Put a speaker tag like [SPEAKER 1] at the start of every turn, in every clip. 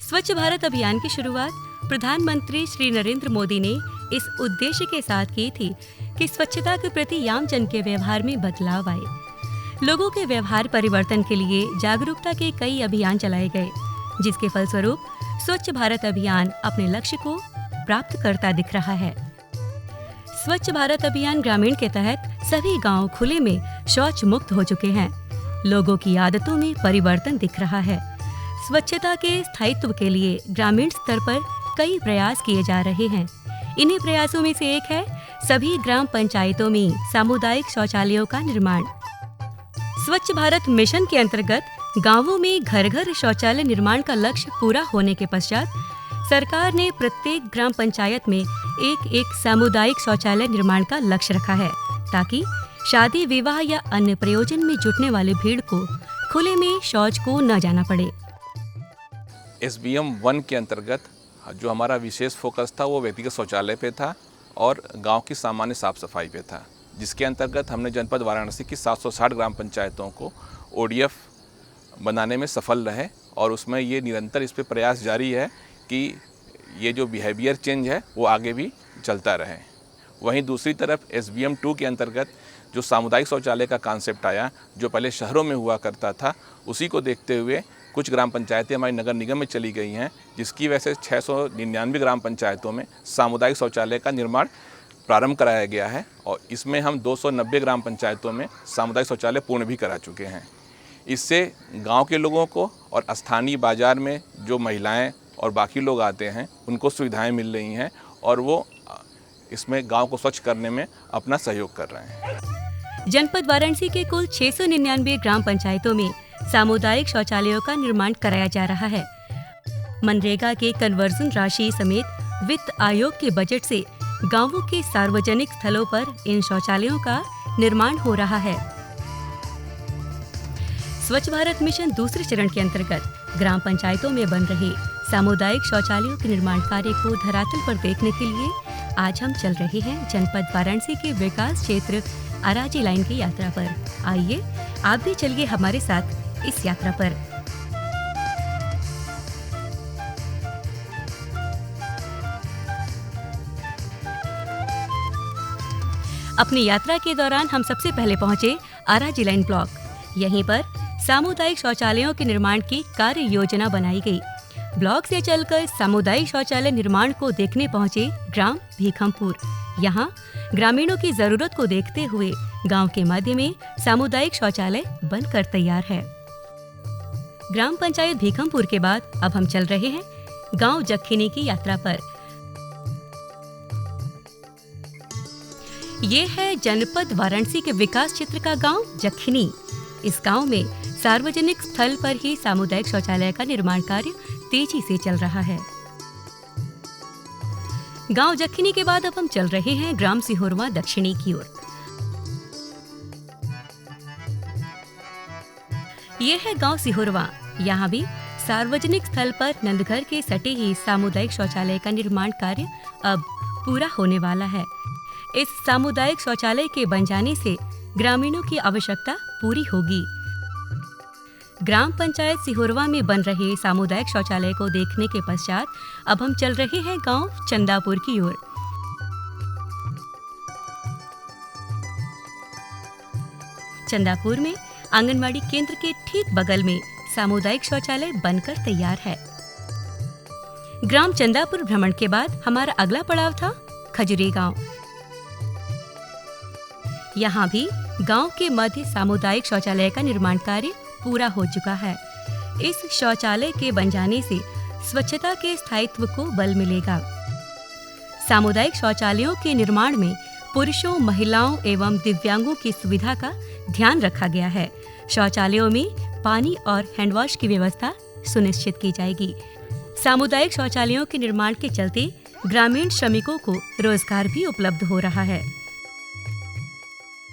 [SPEAKER 1] स्वच्छ भारत अभियान की शुरुआत प्रधानमंत्री श्री नरेंद्र मोदी ने इस उद्देश्य के साथ की थी कि स्वच्छता के प्रति आम जन के व्यवहार में बदलाव आए। लोगों के व्यवहार परिवर्तन के लिए जागरूकता के कई अभियान चलाए गए, जिसके फलस्वरूप स्वच्छ भारत अभियान अपने लक्ष्य को प्राप्त करता दिख रहा है। स्वच्छ भारत अभियान ग्रामीण के तहत सभी गांव खुले में शौच मुक्त हो चुके हैं। लोगों की आदतों में परिवर्तन दिख रहा है। स्वच्छता के स्थायित्व के लिए ग्रामीण स्तर पर कई प्रयास किए जा रहे हैं। इन्हीं प्रयासों में से एक है सभी ग्राम पंचायतों में सामुदायिक शौचालयों का निर्माण। स्वच्छ भारत मिशन के अंतर्गत गांवों में घर घर शौचालय निर्माण का लक्ष्य पूरा होने के पश्चात सरकार ने प्रत्येक ग्राम पंचायत में एक सामुदायिक शौचालय निर्माण का लक्ष्य रखा है, ताकि शादी विवाह या अन्य प्रयोजन में जुटने वाले भीड़ को खुले में शौच को न जाना पड़े।
[SPEAKER 2] SBM 1 के अंतर्गत जो हमारा विशेष फोकस था वो व्यक्तिगत शौचालय पे था और गांव की सामान्य साफ सफाई पे था, जिसके अंतर्गत हमने जनपद वाराणसी की 760 ग्राम पंचायतों को ODF बनाने में सफल रहे और उसमें ये निरंतर इस पे प्रयास जारी है कि ये जो बिहेवियर चेंज है वो आगे भी चलता रहे। वहीं दूसरी तरफ SBM 2 के अंतर्गत जो सामुदायिक शौचालय का कॉन्सेप्ट आया, जो पहले शहरों में हुआ करता था, उसी को देखते हुए कुछ ग्राम पंचायतें हमारी नगर निगम में चली गई हैं, जिसकी वजह से 699 ग्राम पंचायतों में सामुदायिक शौचालय का निर्माण प्रारंभ कराया गया है और इसमें हम 290 ग्राम पंचायतों में सामुदायिक शौचालय पूर्ण भी करा चुके हैं। इससे गांव के लोगों को और स्थानीय बाजार में जो महिलाएं और बाकी लोग आते हैं उनको सुविधाएं मिल रही हैं और वो इसमें गांव को स्वच्छ करने में अपना सहयोग कर रहे हैं।
[SPEAKER 1] जनपद वाराणसी के कुल 699 ग्राम पंचायतों में सामुदायिक शौचालयों का निर्माण कराया जा रहा है। मनरेगा के कन्वर्जन राशि समेत वित्त आयोग के बजट से गांवों के सार्वजनिक स्थलों पर इन शौचालयों का निर्माण हो रहा है। स्वच्छ भारत मिशन दूसरे चरण के अंतर्गत ग्राम पंचायतों में बन रहे सामुदायिक शौचालयों के निर्माण कार्य को धरातल पर देखने के लिए आज हम चल रहे हैं जनपद वाराणसी के विकास क्षेत्र अराजी लाइन की यात्रा पर। आइए आप भी चलिए हमारे साथ इस यात्रा पर। अपनी यात्रा के दौरान हम सबसे पहले पहुंचे अराजी लाइन ब्लॉक। यहीं पर सामुदायिक शौचालयों के निर्माण की कार्य योजना बनाई गई। ब्लॉक से चलकर सामुदायिक शौचालय निर्माण को देखने पहुंचे ग्राम भीखमपुर। यहाँ ग्रामीणों की जरूरत को देखते हुए गांव के मध्य में सामुदायिक शौचालय बनकर तैयार है। ग्राम पंचायत भीखमपुर के बाद अब हम चल रहे हैं गांव जखिनी की यात्रा पर। ये है जनपद वाराणसी के विकास क्षेत्र का गांव जखिनी। इस गांव में सार्वजनिक स्थल पर ही सामुदायिक शौचालय का निर्माण कार्य तेजी से चल रहा है। गांव जखिनी के बाद अब हम चल रहे हैं ग्राम सिहोरवा दक्षिणी की ओर। ये है गांव सिहोरवा। यहाँ भी सार्वजनिक स्थल पर नंदघर के सटे ही सामुदायिक शौचालय का निर्माण कार्य अब पूरा होने वाला है। इस सामुदायिक शौचालय के बन जाने से ग्रामीणों की आवश्यकता पूरी होगी। ग्राम पंचायत सिहोरवा में बन रहे सामुदायिक शौचालय को देखने के पश्चात अब हम चल रहे हैं गांव चंदापुर की ओर। चंदापुर में आंगनवाड़ी केंद्र के ठीक बगल में सामुदायिक शौचालय बनकर तैयार है। ग्राम चंदापुर भ्रमण के बाद हमारा अगला पड़ाव था खजुरी गांव। यहाँ भी गांव के मध्य सामुदायिक शौचालय का निर्माण कार्य पूरा हो चुका है। इस शौचालय के बन जाने से स्वच्छता के स्थायित्व को बल मिलेगा। सामुदायिक शौचालयों के निर्माण में पुरुषों, महिलाओं एवं दिव्यांगों की सुविधा का ध्यान रखा गया है। शौचालयों में पानी और हैंडवॉश की व्यवस्था सुनिश्चित की जाएगी। सामुदायिक शौचालयों के निर्माण के चलते ग्रामीण श्रमिकों को रोजगार भी उपलब्ध हो रहा है।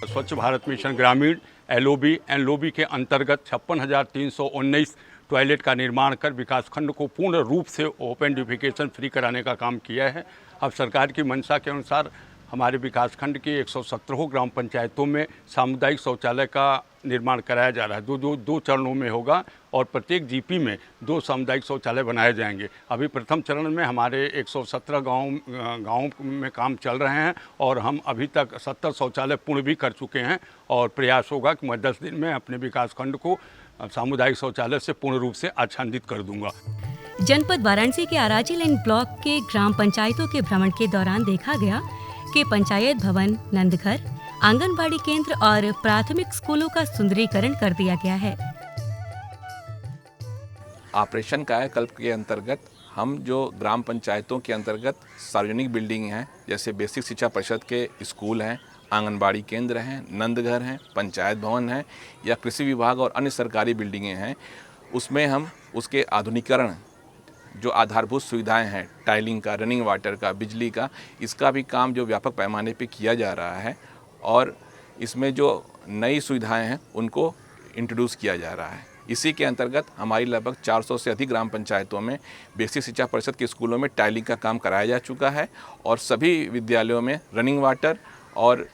[SPEAKER 3] स्वच्छ भारत मिशन ग्रामीण LOB एनलोबी के अंतर्गत 56,319 टॉयलेट का निर्माण कर विकासखंड को पूर्ण रूप से ओपन डिफिकेशन फ्री कराने का काम किया है। अब सरकार की मंशा के अनुसार हमारे विकासखंड की 117 ग्राम पंचायतों में सामुदायिक शौचालय का निर्माण कराया जा रहा है, जो दो चरणों में होगा और प्रत्येक जीपी में 2 सामुदायिक शौचालय बनाए जाएंगे। अभी प्रथम चरण में हमारे 117 गाँव में काम चल रहे हैं और हम अभी तक 70 शौचालय पूर्ण भी कर चुके हैं और प्रयास होगा कि मैं 10 दिन में अपने विकासखंड को सामुदायिक शौचालय से पूर्ण रूप से आच्छादित कर दूंगा।
[SPEAKER 1] जनपद वाराणसी के आराजी लाइन ब्लॉक के ग्राम पंचायतों के भ्रमण के दौरान देखा गया कि पंचायत भवन, नंदघर, आंगनबाड़ी केंद्र और प्राथमिक स्कूलों का सुंदरीकरण कर दिया गया है।
[SPEAKER 2] ऑपरेशन कायाकल्प के अंतर्गत हम जो ग्राम पंचायतों के अंतर्गत सार्वजनिक बिल्डिंग हैं, जैसे बेसिक शिक्षा परिषद के स्कूल हैं, आंगनबाड़ी केंद्र हैं, नंदघर हैं, पंचायत भवन हैं या कृषि विभाग और अन्य सरकारी बिल्डिंगें हैं, उसमें हम उसके आधुनिकीकरण, जो आधारभूत सुविधाएं हैं, टाइलिंग का, रनिंग वाटर का, बिजली का, इसका भी काम जो व्यापक पैमाने पे किया जा रहा है और इसमें जो नई सुविधाएं हैं उनको इंट्रोड्यूस किया जा रहा है। इसी के अंतर्गत हमारी लगभग 400 से अधिक ग्राम पंचायतों में बेसिक शिक्षा परिषद के स्कूलों में टाइलिंग का काम कराया जा चुका है और सभी विद्यालयों में रनिंग वाटर और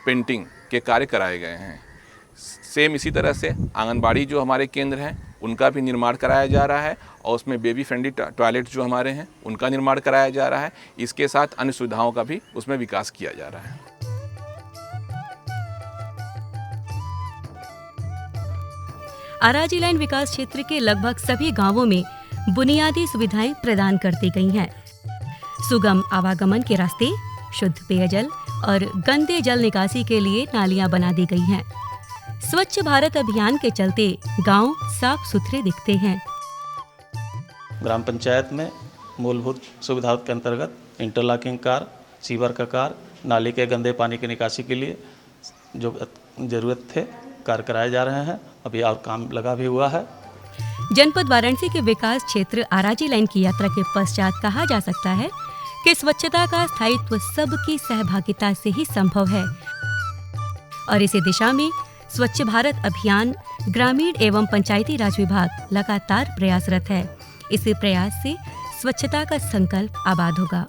[SPEAKER 2] पेंटिंग के कार्य कराए गए हैं। सेम इसी तरह से आंगनबाड़ी जो हमारे केंद्र हैं उनका भी निर्माण कराया जा रहा है और उसमें बेबी फ्रेंडली टॉयलेट जो हमारे हैं उनका निर्माण कराया जा रहा है। इसके साथ अन्य सुविधाओं का भी उसमें विकास किया जा रहा है।
[SPEAKER 1] आराजी लाइन विकास क्षेत्र के लगभग सभी गांवों में बुनियादी सुविधाएं प्रदान कर दी गई हैं। सुगम आवागमन के रास्ते, शुद्ध पेयजल और गंदे जल निकासी के लिए नालियां बना दी गई हैं। स्वच्छ भारत अभियान के चलते गांव साफ सुथरे दिखते हैं।
[SPEAKER 4] ग्राम पंचायत में मूलभूत सुविधाओं के अंतर्गत इंटरलॉकिंग कार्य, सीवर का कार्य, नाली के गंदे पानी की निकासी के लिए जो जरूरत थे कार्य कराए जा रहे हैं। अभी और काम लगा भी हुआ है।
[SPEAKER 1] जनपद वाराणसी के विकास क्षेत्र आराजी लाइन की यात्रा के पश्चात कहा जा सकता है कि स्वच्छता का स्थायित्व सबकी सहभागिता से ही संभव है और इसी दिशा में स्वच्छ भारत अभियान, ग्रामीण एवं पंचायती राज विभाग लगातार प्रयासरत है। इस प्रयास से स्वच्छता का संकल्प आबाद होगा।